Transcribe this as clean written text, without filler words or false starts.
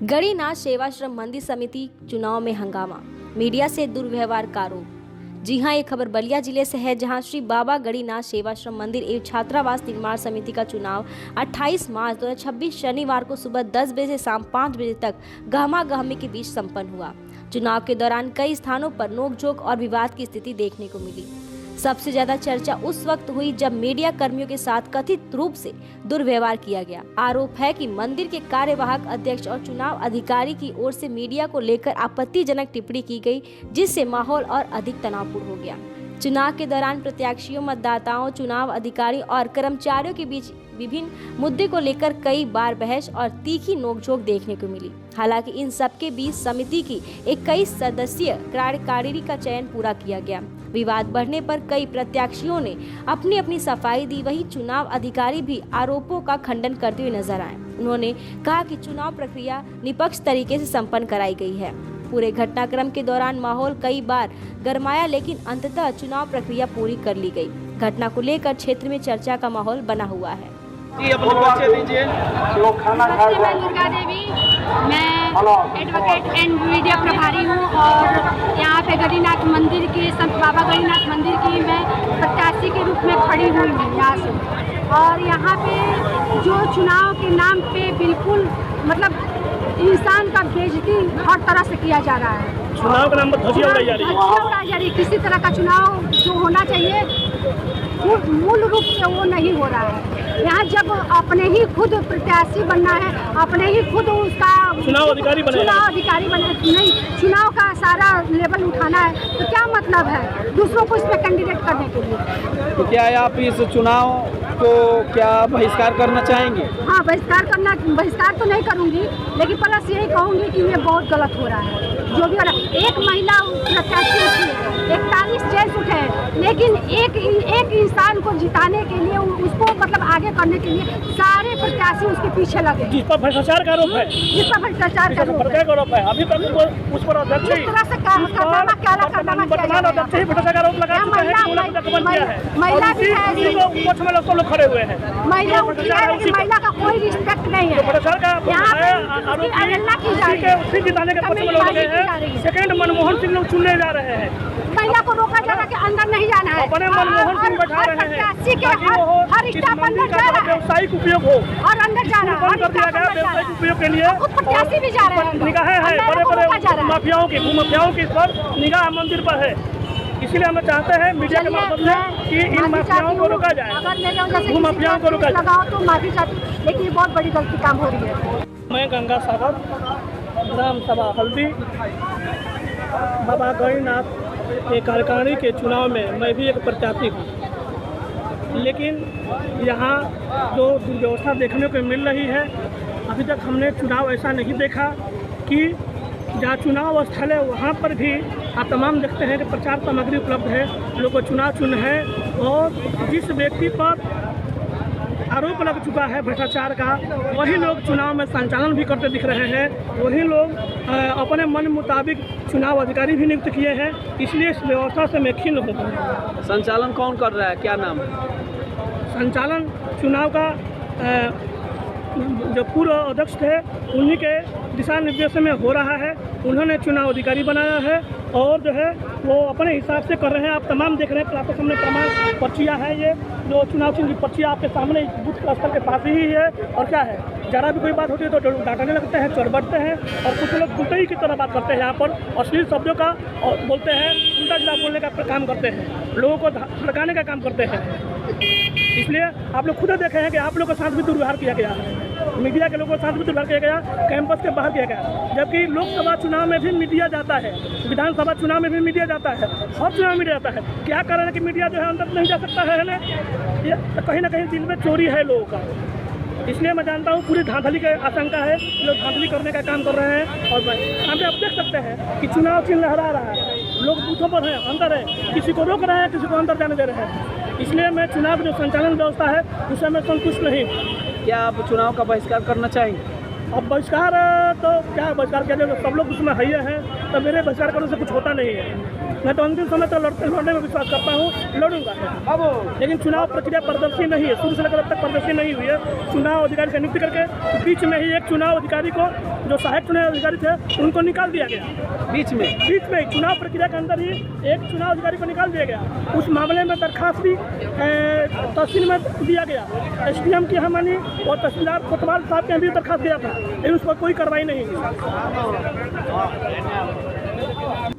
गणिनाथ सेवाश्रम मंदिर समिति चुनाव में हंगामा, मीडिया से दुर्व्यवहार का आरोप। जी हां, ये खबर बलिया जिले से है, जहां श्री बाबा गणिनाथ सेवाश्रम मंदिर एवं छात्रावास निर्माण समिति का चुनाव 28 मार्च 2026 शनिवार को सुबह 10 बजे से शाम 5 बजे तक गहमा-गहमी के बीच संपन्न हुआ। चुनाव के दौरान कई स्थानों पर नोकझोंक और विवाद की स्थिति देखने को मिली। सबसे ज्यादा चर्चा उस वक्त हुई जब मीडिया कर्मियों के साथ कथित रूप से दुर्व्यवहार किया गया। आरोप है कि मंदिर के कार्यवाहक अध्यक्ष और चुनाव अधिकारी की ओर से मीडिया को लेकर आपत्तिजनक टिप्पणी की गई, जिससे माहौल और अधिक तनावपूर्ण हो गया। चुनाव के दौरान प्रत्याशियों, मतदाताओं, चुनाव अधिकारी और कर्मचारियों के बीच विभिन्न मुद्दे को लेकर कई बार बहस और तीखी नोकझोंक देखने को मिली। हालांकि इन सबके बीच समिति की एक कई सदस्यीय कार्यकारिणी का चयन पूरा किया गया। विवाद बढ़ने पर कई प्रत्याशियों ने अपनी अपनी सफाई दी, वहीं चुनाव अधिकारी भी आरोपों का खंडन करते हुए नजर आए। उन्होंने कहा कि चुनाव प्रक्रिया निष्पक्ष तरीके से संपन्न कराई गई है। पूरे घटनाक्रम के दौरान माहौल कई बार गरमाया, लेकिन अंततः चुनाव प्रक्रिया पूरी कर ली गई। घटना को लेकर क्षेत्र में चर्चा का माहौल बना हुआ है। जी, अपने परिचय दीजिए। मैं दुर्गा देवी, मैं एडवोकेट एंड मीडिया प्रभारी हूँ और यहाँ पे गणिनाथ मंदिर की, संत बाबा गणिनाथ मंदिर की मैं प्रत्याशी के रूप में खड़ी हुई हूँ यहाँ से। और यहाँ पे जो चुनाव के नाम पे बिल्कुल मतलब इंसान का बेइज्जती हर तरह से किया जा रहा है। चुनाव के नाम पर धज्जियां उड़ाई जा रही है। किसी तरह का चुनाव जो होना चाहिए मूल रूप से वो नहीं हो रहा है। यहाँ जब अपने ही खुद प्रत्याशी बनना है, अपने ही खुद उसका चुनाव अधिकारी बना नहीं, चुनाव का सारा लेवल उठाना है, तो क्या मतलब है दूसरों को इसमें कैंडिडेट करने के लिए? तो क्या आप इस चुनाव को क्या बहिष्कार करना चाहेंगे? हाँ, बहिष्कार तो नहीं करूँगी, लेकिन प्लस यही कहूँगी कि ये बहुत गलत हो रहा है जो भी हो रहा है। एक महिला प्रत्याशी उठी है, 41 जेंट्स उठे हैं, लेकिन एक इंसान को जिताने के लिए, उसको मतलब आगे करने के लिए सारे प्रत्याशी उसके पीछे लगे। जिस पर भ्रष्टाचार का आरोप है, जिस पर भ्रष्टाचार का आरोप है, अभी तक उस पर अध्यक्ष ही भ्रष्टाचार का आरोप लगा महिला भी है, लोग खड़े हुए हैं। महिला उठी है, लेकिन महिला का कोई रिस्पेक्ट नहीं है। अवहेलना की जा रही है। उसी जिताने के पक्ष में लोग लगे हैं। सेकंड मनमोहन सिंह लोग चुनने जा रहे हैं। महिला को रोका जा रहा है कि अंदर नहीं जाना है। अपने मनमोहन सिंह बैठा रहे हैं हर स्टाफ अंदर जा रहा है, व्यावसायिक उपयोग हो और अंदर जा रहा है, कर दिया गया व्यावसायिक उपयोग के लिए। प्रत्याशी भी जा रहे हैं, निगाहें हैं बड़े माफियाओं की, भूमाफियाओं की, इस पर निगाह मंदिर पर है। इसीलिए हम चाहते हैं मीडिया के माध्यम से कि इन माफियाओं को रोका जाए, भूमाफियाओं को रोका जाए। तो माफी चाहती, लेकिन ये बहुत बड़ी गलती काम हो रही है। मैं गंगा सागर, ग्राम सभा हल्दी, बाबा गणिनाथ के कार्यकारिणी के चुनाव में मैं भी एक प्रत्याशी हूँ, लेकिन यहाँ जो दुर्व्यवस्था देखने को मिल रही है, अभी तक हमने चुनाव ऐसा नहीं देखा कि जहाँ चुनाव स्थल है वहाँ पर भी आप तमाम देखते हैं कि प्रचार सामग्री उपलब्ध है, लोग को चुनाव चिन्ह है, और जिस व्यक्ति पर आरोप लग चुका है भ्रष्टाचार का, वही लोग चुनाव में संचालन भी करते दिख रहे हैं। वही लोग अपने मन मुताबिक चुनाव अधिकारी भी नियुक्त किए हैं। इसलिए इस व्यवस्था से मैं खिन्न हूँ। संचालन कौन कर रहा है, क्या नाम है? संचालन चुनाव का जो पूर्व अध्यक्ष थे उन्हीं के दिशा निर्देश में हो रहा है। उन्होंने चुनाव अधिकारी बनाया है और जो है वो अपने हिसाब से कर रहे हैं। आप तमाम देख रहे हैं, आपके सामने प्रमाण पर्चियाँ हैं, ये जो चुनाव चिन्ह की पर्चियाँ आपके सामने बूथ स्थल के पास ही है। और क्या है, जरा भी कोई बात होती है तो डांटने लगते हैं, चौड़बड़ते हैं, और कुछ लोग कुटई की तरह बात करते हैं। यहाँ पर अश्लील शब्दों का और बोलते हैं, उल्टा सीधा बोलने का काम करते हैं, लोगों को भड़काने का काम करते हैं। इसलिए आप लोग खुद देखे हैं कि आप लोगों के साथ भी दुर्व्यवहार किया गया है, मीडिया के लोगों के साथ भी दुर्व्यवहार किया गया, कैंपस के बाहर किया गया। जबकि लोकसभा चुनाव में भी मीडिया जाता है, विधानसभा चुनाव में भी मीडिया जाता है, हर चुनाव में मीडिया जाता है। क्या कारण है कि मीडिया जो है अंदर नहीं जा सकता है ना? ये कहीं ना कहीं दिल में चोरी है लोगों का। इसलिए मैं जानता हूँ पूरी धांधली की आशंका है, लोग धांधली करने का काम कर रहे हैं। और हम आप देख सकते हैं कि चुनाव चिन्ह लहरा रहा है, लोग बूथों पर हैं, अंदर है, किसी को रोक रहे हैं, किसी को अंदर जाने दे रहे हैं। इसलिए मैं चुनाव जो संचालन व्यवस्था है उससे मैं संतुष्ट नहीं। क्या आप चुनाव का बहिष्कार करना चाहेंगे? अब बहिष्कार तो क्या बहिष्कार किया जाए, सब लोग उसमें है हैं, तो मेरे बहिष्कार करने से कुछ होता नहीं है। मैं तो अंतिम समय तक लड़ने में विश्वास करता हूँ, लड़ूंगा। लेकिन चुनाव प्रक्रिया पारदर्शी नहीं है, शुरू से लेकर अब तक पारदर्शी नहीं हुई है। चुनाव अधिकारी की नियुक्ति करके बीच में ही एक चुनाव अधिकारी को, जो सहायक चुनाव अधिकारी थे, उनको निकाल दिया गया। बीच में ही चुनाव प्रक्रिया के अंदर ही एक चुनाव अधिकारी को निकाल दिया गया। उस मामले में दरखास्त भी तहसील में दिया गया, SDM की हमारी और तहसीलदार कोतवाल साहब के भी दरखास्त दिया था, लेकिन उस पर कोई कार्रवाई नहीं हुई।